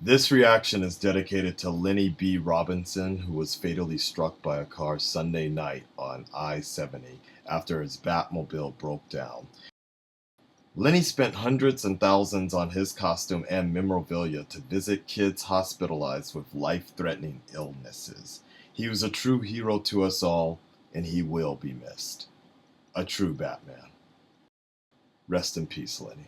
This reaction is dedicated to Lenny B. Robinson, who was fatally struck by a car Sunday night on I-70 after his Batmobile broke down. Lenny spent hundreds and thousands on his costume and memorabilia to visit kids hospitalized with life-threatening illnesses. He was a true hero to us all, and he will be missed. A true Batman. Rest in peace, Lenny.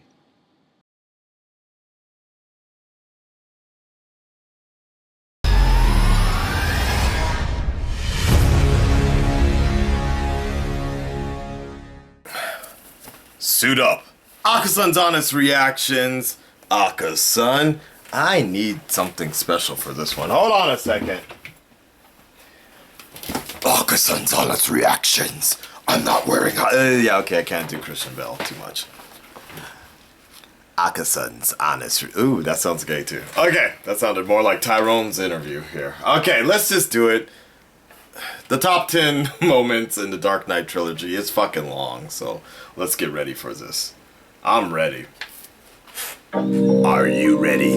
Suit up. Aka-san's honest reactions. Aka-san, I need something special for this one. Hold on a second. Aka-san's honest reactions. I'm not wearing yeah, okay, I can't do Christian Bale too much. Aka-san's honest ooh, that sounds gay too. Okay, that sounded more like Tyrone's interview here. Okay, let's just do it. The top 10 moments in the Dark Knight trilogy is fucking long, so let's get ready for this. I'm ready. Are you ready?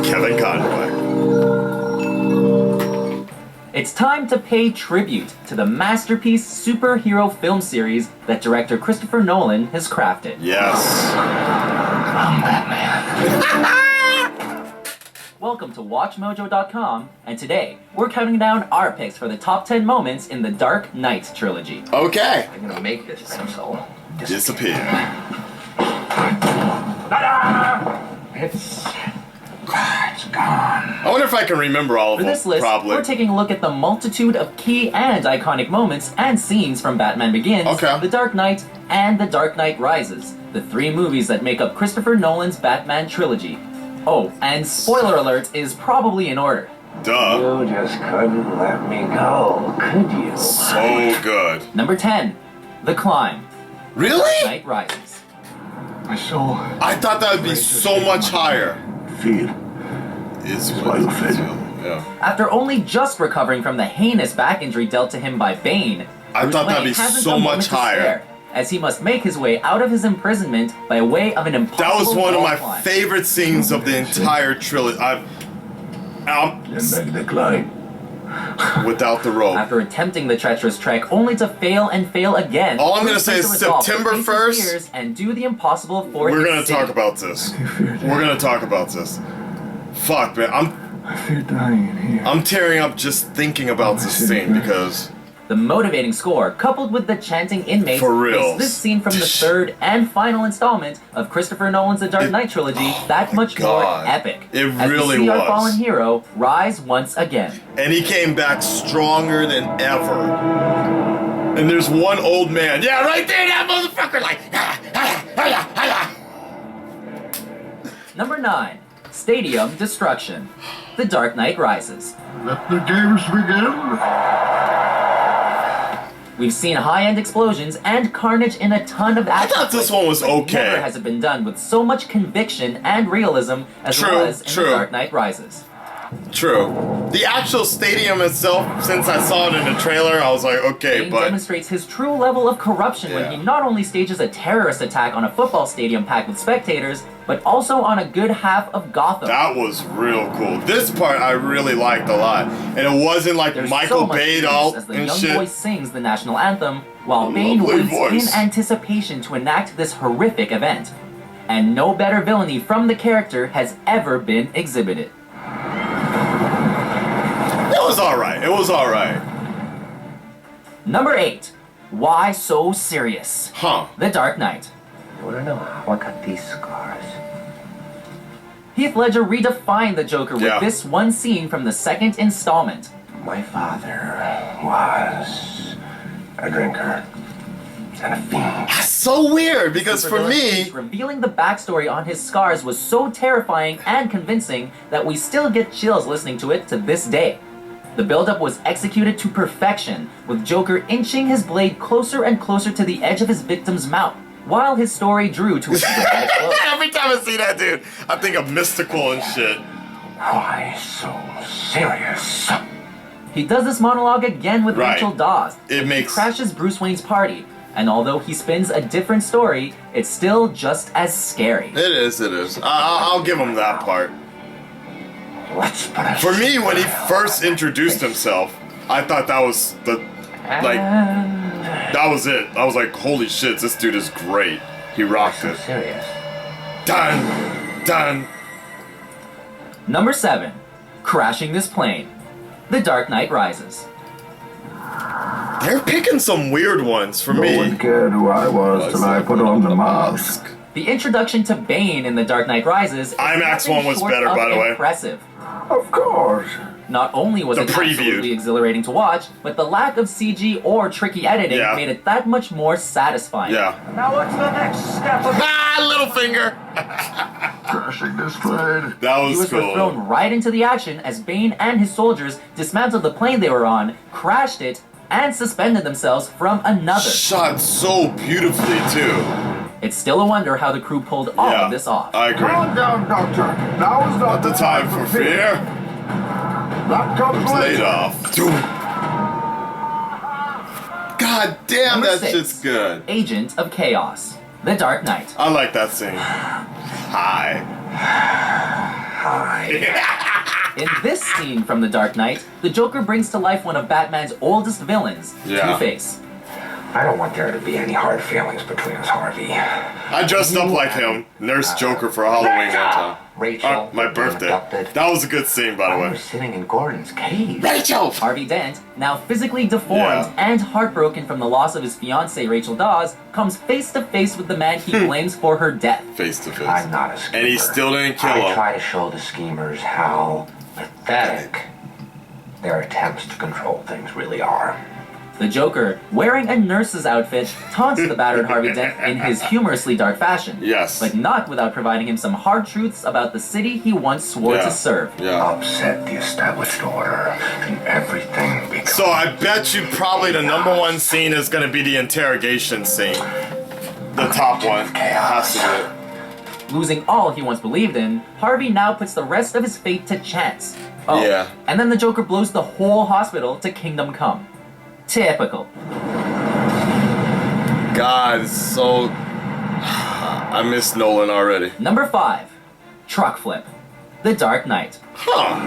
Kevin Conroy. It's time to pay tribute to the masterpiece superhero film series that director Christopher Nolan has crafted. Yes. I'm Batman. Welcome to WatchMojo.com, and today we're counting down our picks for the top 10 moments in the Dark Knight trilogy. Okay. I'm gonna make this so Disappear. It's gone. I wonder if I can remember all of them. For this list, Probably. we're taking a look at the multitude of key and iconic moments and scenes from Batman Begins, The Dark Knight, and The Dark Knight Rises, the three movies that make up Christopher Nolan's Batman trilogy. Oh, and spoiler alert is probably in order. Duh. You just couldn't let me go, could you? So good. Number 10, The Climb. Really? Dark Knight Rises. My soul. I thought that would be so much higher. Feel. Is what you feel. Yeah. After only just recovering from the heinous back injury dealt to him by Bane, I Bruce thought that'd Wayne be hasn't so a moment much to higher. spare, as he must make his way out of his imprisonment by way of an impossible That was one of wall my climb. favorite scenes of the entire trilogy. Then the climb. Without the rope. After attempting the treacherous trek only to fail and fail again, All I'm gonna Bruce say makes is a resolve to September face his 1st, fears and do the impossible for We're his gonna city. talk about this. We're gonna talk about this. Fuck, man. I fear dying here. I'm tearing up just thinking about this scene because The motivating score, coupled with the chanting inmates, For reals. makes this scene from the third and final installment of Christopher Nolan's The Dark Knight trilogy that much more epic. It as really we see our was. fallen hero rise once again. and he came back stronger than ever. And there's one old man. Yeah, right there, that motherfucker like Number 9, Stadium Destruction. The Dark Knight Rises. Let the games begin. We've seen high-end explosions and carnage in a ton of action. I thought this one was but okay. Never has it been done with so much conviction and realism as it was in The Dark Knight Rises. True. The actual stadium itself, since I saw it in the trailer, I was like, okay, Bane but demonstrates his true level of corruption when he not only stages a terrorist attack on a football stadium packed with spectators, but also on a good half of Gotham. that was real cool. This part I really liked a lot. And it wasn't like There's Michael so much Bay peace out as the and young shit. boy sings the national anthem, while A Bane lovely waits voice. in anticipation to enact this horrific event. And no better villainy from the character has ever been exhibited. It was alright. It was alright. Number 8, Why So Serious? Huh. The Dark Knight. You wanna know how I got these scars? Heath Ledger redefined the Joker with this one scene from the second installment. My father was a drinker and a fiend. That's so weird because for me, revealing the backstory on his scars was so terrifying and convincing that we still get chills listening to it to this day. The build-up was executed to perfection, with Joker inching his blade closer and closer to the edge of his victim's mouth, while his story drew to its dramatic close. every time I see that dude, I think of mystical and shit. Why so serious? He does this monologue again with Right. Rachel Dawes. It makes- He crashes Bruce Wayne's party, and although he spins a different story, it's still just as scary. It is. I'll give him that part. Let's put a For me, when he first introduced himself, I thought that was that was it. I was like, holy shit, this dude is great. He rocked it. serious. Done. Done. Number 7. Crashing this plane. The Dark Knight Rises. They're picking some weird ones for No me. one cared who I was till I put on the mask. The introduction to Bane in The Dark Knight Rises is IMAX nothing one was short better, of by the way. impressive. Of course. Not only was The it preview. absolutely exhilarating to watch, but the lack of CG or tricky editing Yeah. made it that much more satisfying. Yeah. Now what's the next step of Ah, little finger. crashing this plane? That was Viewers were cool. thrown right into the action as Bane and his soldiers dismantled the plane they were on, crashed it, and suspended themselves from another. Shot so beautifully too. It's still a wonder how the crew pulled all Yeah, of this off. I agree. Calm down, Doctor. Now is not Not the time for fear. That comes Laid later. off. God damn, Number that 6. shit's good. Agent of Chaos. The Dark Knight. I like that scene. Hi. In this scene from The Dark Knight, the Joker brings to life one of Batman's oldest villains, Yeah. Two-Face. I don't want there to be any hard feelings between us, Harvey. I dressed up like him, Nurse Joker, for Halloween one time. Rachel, My birthday. abducted. That was a good scene, by the I way. was sitting in Gordon's cave. Rachel! Harvey Dent, now physically deformed Yeah. and heartbroken from the loss of his fiancée Rachel Dawes, comes face to face with the man he blames for her death. Face to face. I'm not a schemer. And he still didn't kill I him. try to show the schemers how pathetic their attempts to control things really are. The Joker, wearing a nurse's outfit, taunts the battered Harvey Dent in his humorously dark fashion. Yes. But not without providing him some hard truths about the city he once swore Yeah. to serve. Yeah. Upset the established order, and everything becomes... So I bet you probably the number one scene is going to be the interrogation scene. The top one. Has to be it. Losing all he once believed in, Harvey now puts the rest of his fate to chance. Oh, Yeah. and then the Joker blows the whole hospital to Kingdom Come. Typical. God, it's so... I miss Nolan already. Number 5. Truck Flip. The Dark Knight. Huh.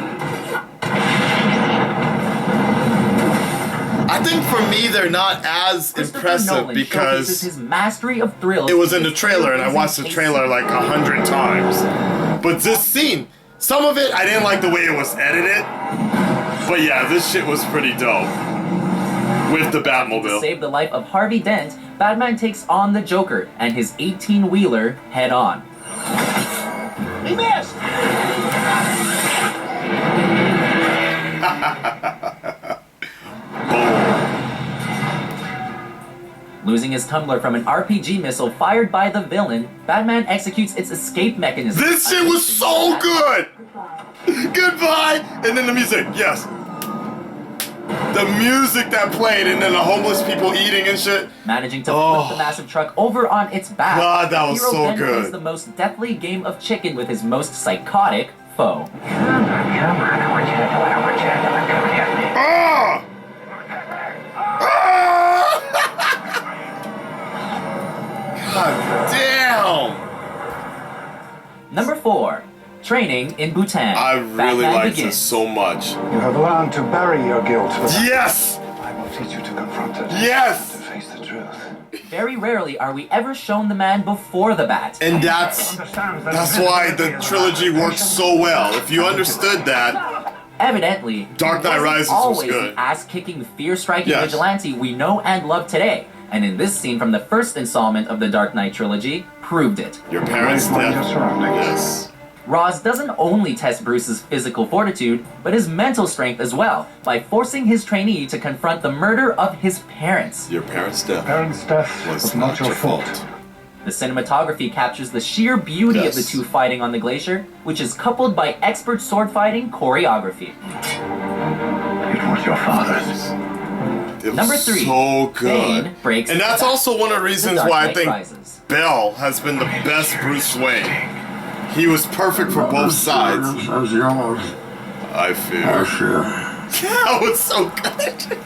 I think for me they're not as Christopher impressive Nolan showcases because his mastery of thrills. it was in the trailer and I watched the trailer like 100 times. But this scene, some of it I didn't like the way it was edited. But yeah, this shit was pretty dope. With the To Batmobile. save the life of Harvey Dent, Batman takes on the Joker and his 18-wheeler head on. He missed! Losing his tumbler from an RPG missile fired by the villain, Batman executes its escape mechanism. This shit was so good! Goodbye! And then the music, yes. The music that played and then the homeless people eating and shit. Managing to Oh. flip the massive truck over on its back. God, that was the hero so then good. plays the most deathly game of chicken with his most psychotic foe. Come on, I want you to do it, I want you to do it, come here. Ah! Ah! God damn! Number 4. Training in Bhutan. I really Batman liked begins. this so much. You have learned to bury your guilt, but Yes! I will teach you to confront it. Yes! To face the truth. Very rarely are we ever shown the man before the bat. And that's why the trilogy works so well. If you understood that, Evidently, Dark Knight he wasn't Rises was always good. the ass-kicking, fear-striking Yes. vigilante we know and love today. And in this scene from the first installment of the Dark Knight trilogy, proved it. your parents' Mind your death. surroundings. Yes. Roz doesn't only test Bruce's physical fortitude, but his mental strength as well, by forcing his trainee to confront the murder of his parents. Your parents' death Parents' death was was not your fault. The cinematography captures the sheer beauty of the Yes. two fighting on the glacier, which is coupled by expert sword fighting choreography. It was your father's. It was Number 3. so good. Bane breaks And that's the back. also one of the The reasons Dark why I Knight think Rises. Bell has been the best Bruce Wayne. He was perfect for both sides. As yours, I fear. sure. That was so good.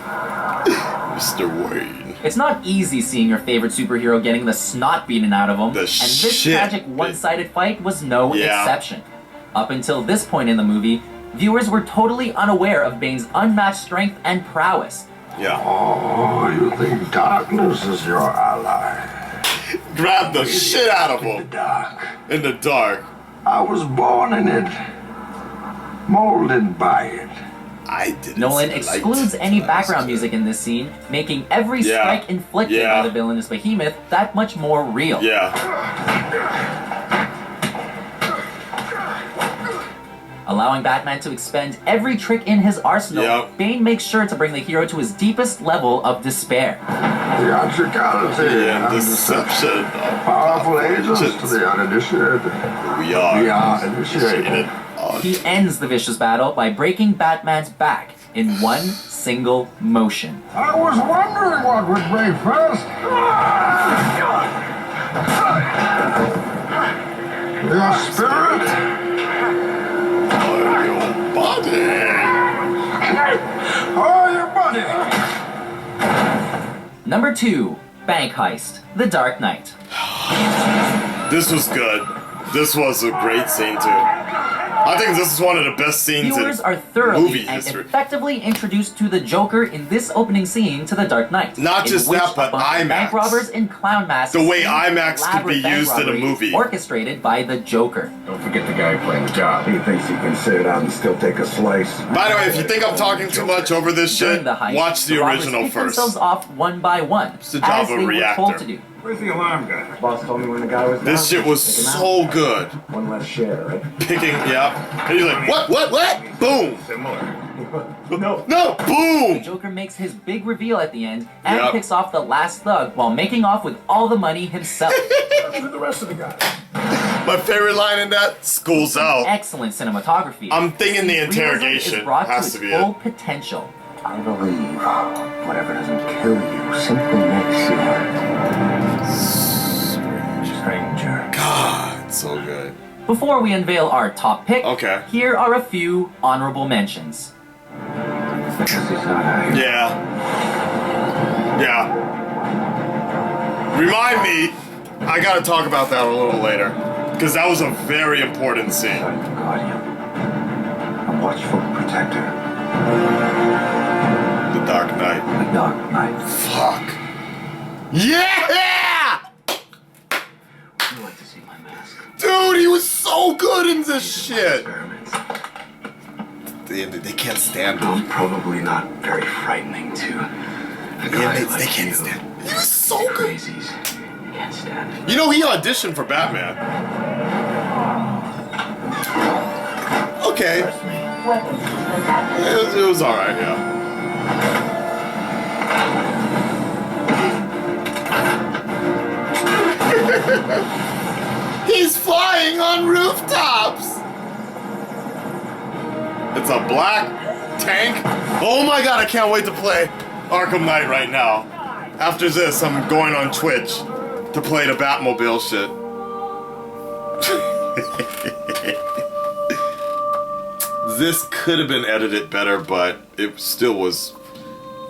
Mr. Wayne. It's not easy seeing your favorite superhero getting the snot beaten out of him, The and this shit tragic one-sided fight was no Yeah. exception. Up until this point in the movie, Viewers were totally unaware of Bane's unmatched strength and prowess. Yeah. Oh, you think darkness is your ally? Grab the shit out of In the him dark. in the dark. I was born in it. Molded by it. I didn't Nolan see light. excludes any That background was music in this scene, making every Yeah. strike inflicted Yeah. by the villainous behemoth that much more real. Yeah. Allowing Batman to expend every trick in his arsenal, Yep. Bane makes sure to bring the hero to his deepest level of despair. Theatricality And and deception. powerful agents to the uninitiated. We are. We are initiated. He ends the vicious battle by breaking Batman's back in one single motion. I was wondering what would break first. Your spirit? Your body. Or your body? Number 2, Bank Heist, The Dark Knight. This was good. This was a great scene too. I think this is one of the best scenes Viewers in are thoroughly movie and history. effectively introduced to the Joker in this opening scene to The Dark Knight. Not in just which that, but a bunch of bank IMAX. robbers in clown masks. The way stage IMAX could be elaborate bank used in a robbery movie. orchestrated by the Joker. Don't forget the guy playing the job. He thinks he can sit it out and still take a slice. By the way, if you think I'm talking too much over this During shit, the heist, watch the robbers original pick first. themselves off one by one, It's the job as of they a were told reactor. to do. Where's the alarm guy? Boss told me when the guy was This shit was so good. One less share, right? Picking, yeah. And he's like, what? Boom. Similar. No. No, boom. Joker makes his big reveal at the end and Yep. picks off the last thug while making off with all the money himself. Where's the rest of the guys? My favorite line in that, school's out. Excellent cinematography. I'm thinking the Realism interrogation is brought has to to its be full it. potential. I believe whatever doesn't kill you simply makes you stranger. God, so good. Before we unveil our top pick, Okay. here are a few honorable mentions. Because he's not out here. Yeah. Remind me, I gotta talk about that a little later. Because that was a very important scene. Guardian. A watchful protector. The Dark Knight. The Dark Knight. Fuck. Yeah! Would you like to see my mask? Dude, he was so good in this shit. Experiments. They can't stand I'm him. probably not very frightening to a The guy inmates, like they can't you. stand him. He was so good. Crazies. Can't stand it. You know, he auditioned for Batman. Okay. It was alright, yeah. He's flying on rooftops! It's a black tank. Oh my god, I can't wait to play Arkham Knight right now. After this, I'm going on Twitch to play the Batmobile shit. This could have been edited better, but it still was.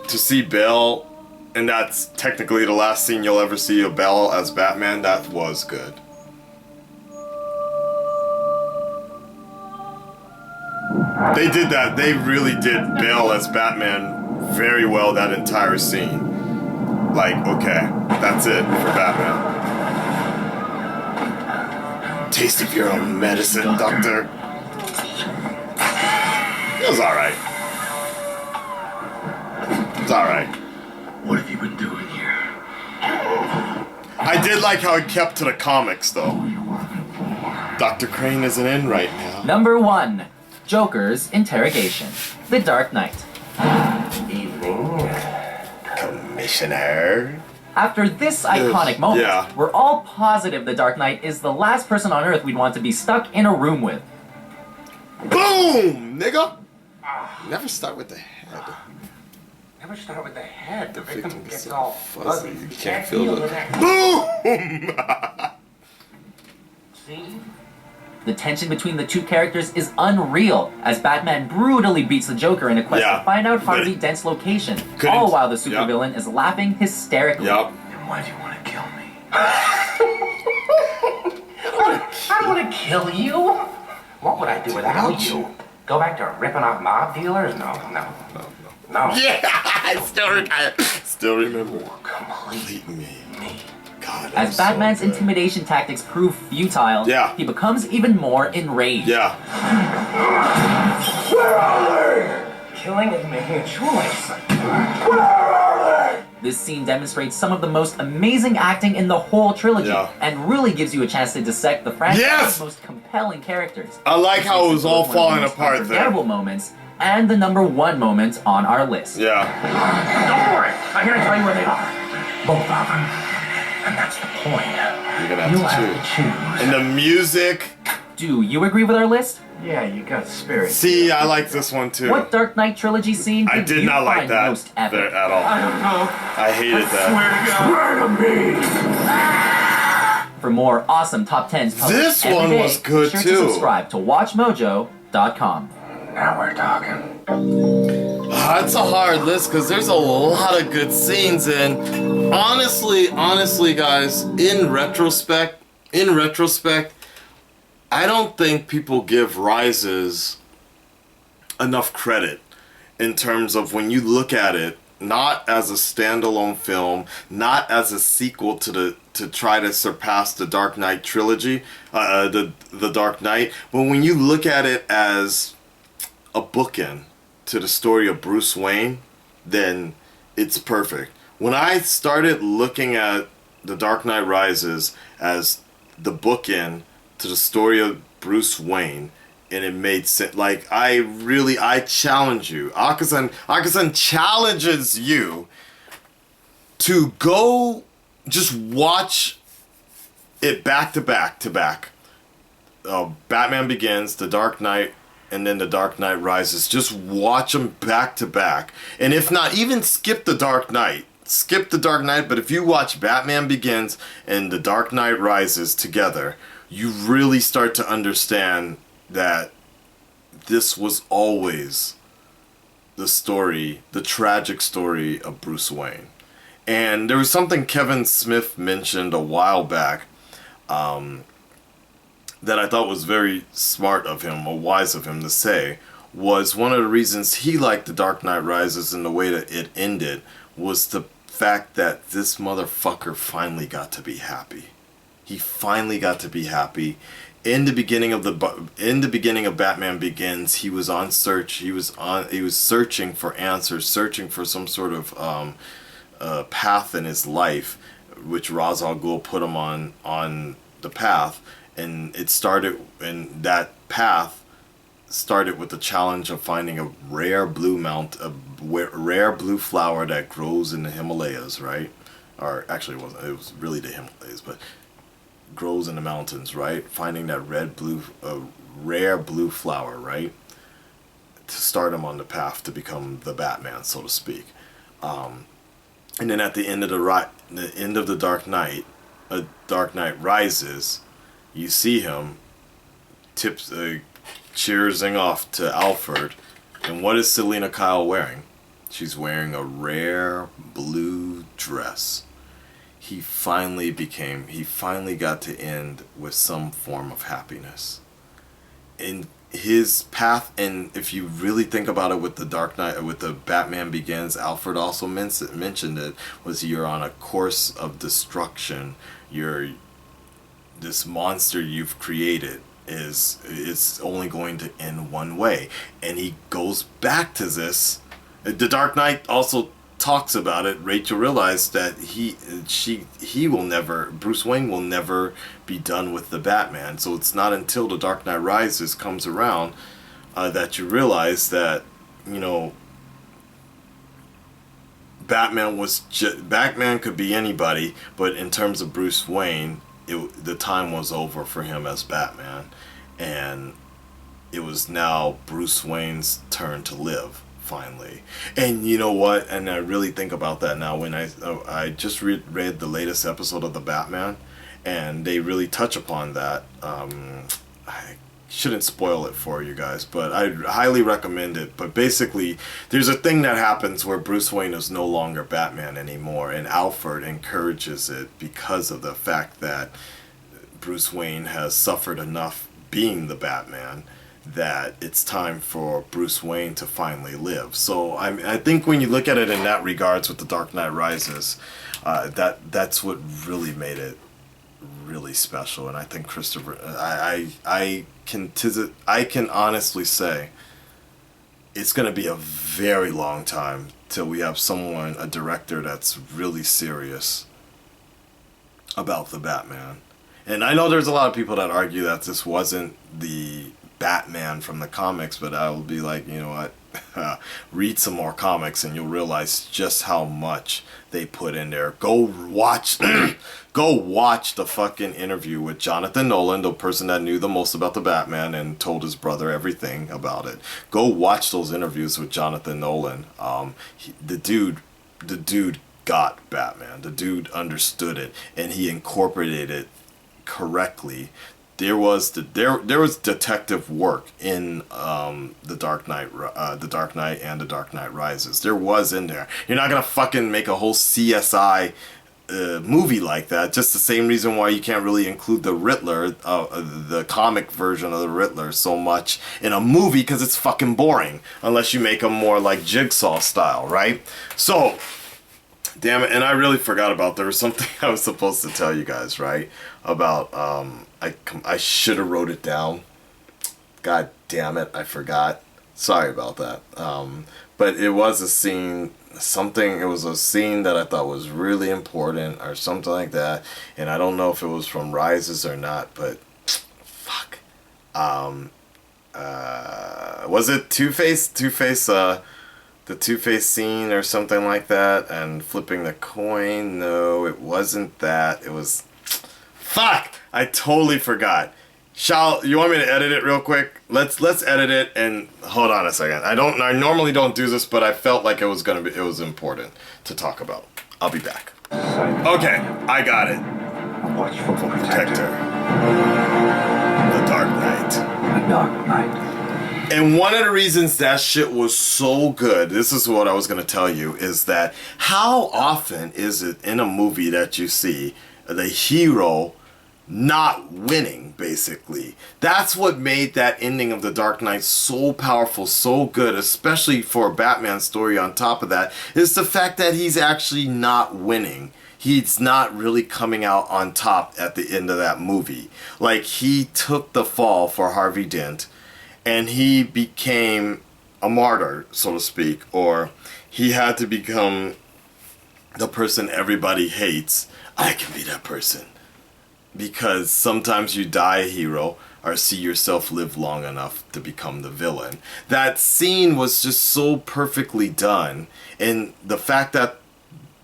To see Bale, and that's technically the last scene you'll ever see of Bale as Batman, that was good. They did that. They really did Bale as Batman very well that entire scene. Like, okay, that's it for Batman. Taste of your own medicine, Doctor. It was alright. It's alright. What have you been doing here? I did like how it kept to the comics, though. Dr. Crane isn't in right now. Number 1, Joker's interrogation, The Dark Knight. Evening. Commissioner. After this iconic moment, Yeah. we're all positive the Dark Knight is the last person on Earth we'd want to be stuck in a room with. Boom, nigga. Never start with the head. Never start with the head. The victim victim gets gets all fuzzy. fuzzy. You can't feel the neck. boom. See? The tension between the two characters is unreal, as Batman brutally beats the Joker in a quest Yeah. to find out But Harvey Dent's location, couldn't- all while the Yep. supervillain is laughing hysterically. Yup. And why do you want to kill me? I don't want to kill you. What would I do without you? Go back to ripping off mob dealers? No. Yeah, I still remember. Complete me. God, As Batman's intimidation tactics prove futile, Yeah. he becomes even more enraged. Yeah. Where are they? Killing is making a choice. Where are they? This scene demonstrates some of the most amazing acting in the whole trilogy, Yeah. and really gives you a chance to dissect the franchise's Yes! most compelling characters. I like how it was all One of the falling most apart there. unforgettable moments, and the #1 moment on our list. Yeah. Don't worry. I'm gonna tell you where they are. Both of them. And that's the point. You're gonna You'll have to choose. And the music. Do you agree with our list? Yeah, you got spirit. See, I like this one too. What Dark Knight trilogy scene I did did you not like find that most epic? there at all. I don't know. I hated that. Swear to me. For more awesome top 10s published This every one day, was good, be sure too. to subscribe to WatchMojo.com. Now we're talking. It's a hard list because there's a lot of good scenes, and honestly, guys, in retrospect, I don't think people give Rises enough credit in terms of when you look at it, not as a standalone film, not as a sequel to try to surpass the Dark Knight trilogy, the Dark Knight, but when you look at it as a bookend to the story of Bruce Wayne, then it's perfect. When I started looking at The Dark Knight Rises as the bookend to the story of Bruce Wayne, and it made sense. Like, I challenge you. Akasan challenges you to go just watch it back to back. Batman Begins, The Dark Knight, and then The Dark Knight Rises. Just watch them back to back. And if not, even skip The Dark Knight. Skip The Dark Knight, but if you watch Batman Begins and The Dark Knight Rises together, you really start to understand that this was always the story, the tragic story of Bruce Wayne. And there was something Kevin Smith mentioned a while back, that I thought was very smart of him, or wise of him to say, was one of the reasons he liked The Dark Knight Rises and the way that it ended was the fact that this motherfucker finally got to be happy. He finally got to be happy. In the beginning of Batman Begins, he was on search. He was searching for answers, searching for some sort of path in his life, which Ra's al Ghul put him on the path. And that path started with the challenge of finding a rare blue flower that grows in the Himalayas, right? Or actually, it was really the Himalayas, but grows in the mountains, right? Finding that rare blue flower, right? To start him on the path to become the Batman, so to speak. And then at the end of the Dark Knight, Dark Knight Rises, you see him cheersing off to Alfred, and what is Selina Kyle wearing? She's wearing a rare blue dress. He finally got to end with some form of happiness. In his path, and if you really think about it with the Dark Knight, with the Batman Begins, Alfred also mentioned it, was you're on a course of destruction. This monster you've created is only going to end one way. And he goes back to this. The Dark Knight also talks about it. Rachel realized that Bruce Wayne will never be done with the Batman. So it's not until The Dark Knight Rises comes around that you realize that, Batman could be anybody, but in terms of Bruce Wayne, the time was over for him as Batman, and it was now Bruce Wayne's turn to live, finally. And you know what? And I really think about that now when I just read the latest episode of The Batman, and they really touch upon that. I shouldn't spoil it for you guys, but I highly recommend it. But basically, there's a thing that happens where Bruce Wayne is no longer Batman anymore, and Alfred encourages it because of the fact that Bruce Wayne has suffered enough being the Batman that it's time for Bruce Wayne to finally live. So I think when you look at it in that regards with The Dark Knight Rises, that's what really made it really special. And I think Christopher, I can honestly say it's going to be a very long time till we have a director that's really serious about the Batman. And I know there's a lot of people that argue that this wasn't the Batman from the comics, but I will be like, you know what? Read some more comics and you'll realize just how much they put in there. Go watch the fucking interview with Jonathan Nolan, the person that knew the most about the Batman and told his brother everything about it. Go watch those interviews with Jonathan Nolan. The dude got Batman. The dude understood it and he incorporated it correctly. There was detective work in the Dark Knight and the Dark Knight Rises. There was in there. You're not gonna fucking make a whole CSI movie like that. Just the same reason why you can't really include the Riddler, the comic version of the Riddler, so much in a movie because it's fucking boring. Unless you make them more like Jigsaw style, right? So. Damn it, and I really forgot about, there was something I was supposed to tell you guys, right? About, I should have wrote it down. God damn it, I forgot. Sorry about that. But it was a scene, it was a scene that I thought was really important or something like that. And I don't know if it was from Rises or not, but fuck. Was it Two-Face? The Two-Face scene or something like that, and flipping the coin. No, it wasn't that. It was... Fuck! I totally forgot. You want me to edit it real quick? Let's edit it and hold on a second. I normally don't do this, but I felt like it was important to talk about. I'll be back. Okay, I got it. A watchful protector. The Dark Knight. The Dark Knight. And one of the reasons that shit was so good, this is what I was going to tell you, is that how often is it in a movie that you see the hero not winning, basically? That's what made that ending of The Dark Knight so powerful, so good, especially for a Batman story on top of that, is the fact that he's actually not winning. He's not really coming out on top at the end of that movie. Like, he took the fall for Harvey Dent, and he became a martyr, so to speak, or he had to become the person everybody hates. I can be that person. Because sometimes you die a hero or see yourself live long enough to become the villain. That scene was just so perfectly done, and the fact that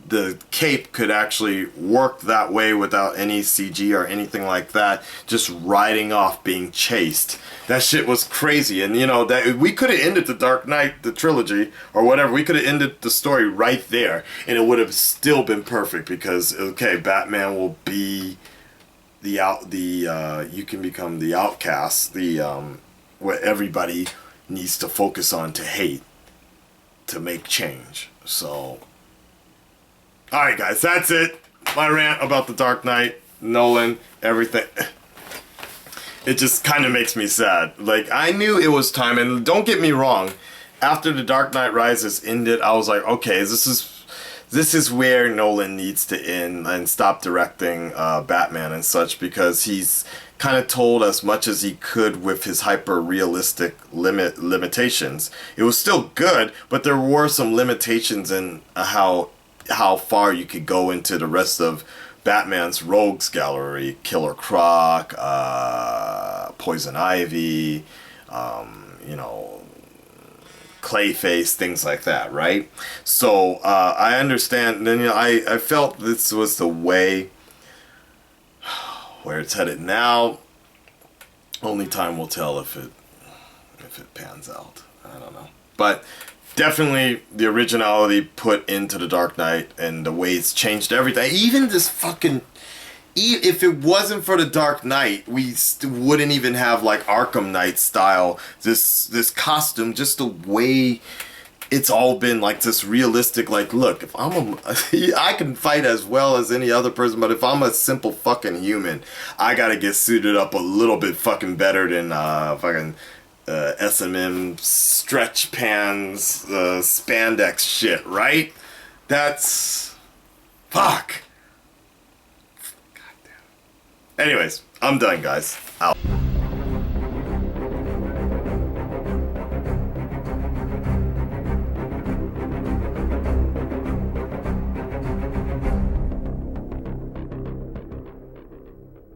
the cape could actually work that way without any CG or anything like that, just riding off being chased. That shit was crazy. And you know, that we could have ended The Dark Knight, the trilogy, or whatever. We could have ended the story right there, and it would have still been perfect because, okay, Batman will be you can become the outcast, what everybody needs to focus on to hate, to make change. So, alright guys, that's it. My rant about The Dark Knight, Nolan, everything. It just kind of makes me sad. Like, I knew it was time, and don't get me wrong, after The Dark Knight Rises ended, I was like, okay, this is where Nolan needs to end and stop directing Batman and such, because he's kind of told as much as he could with his hyper-realistic limitations. It was still good, but there were some limitations in how far you could go into the rest of Batman's rogues gallery. Killer Croc, Poison Ivy, you know, Clayface, things like that, right? So I understand. Then, you know, I felt this was the way where it's headed now. Only time will tell if it pans out. I don't know, but definitely the originality put into The Dark Knight and the way it's changed everything. Even this fucking, if it wasn't for The Dark Knight, we wouldn't even have like Arkham Knight style, this costume, just the way it's all been like this realistic, like, look, if I can fight as well as any other person, but if I'm a simple fucking human, I gotta get suited up a little bit fucking better than fucking S&M stretch pants, spandex shit, right? That's... Fuck. Goddamn. Anyways, I'm done, guys. Out.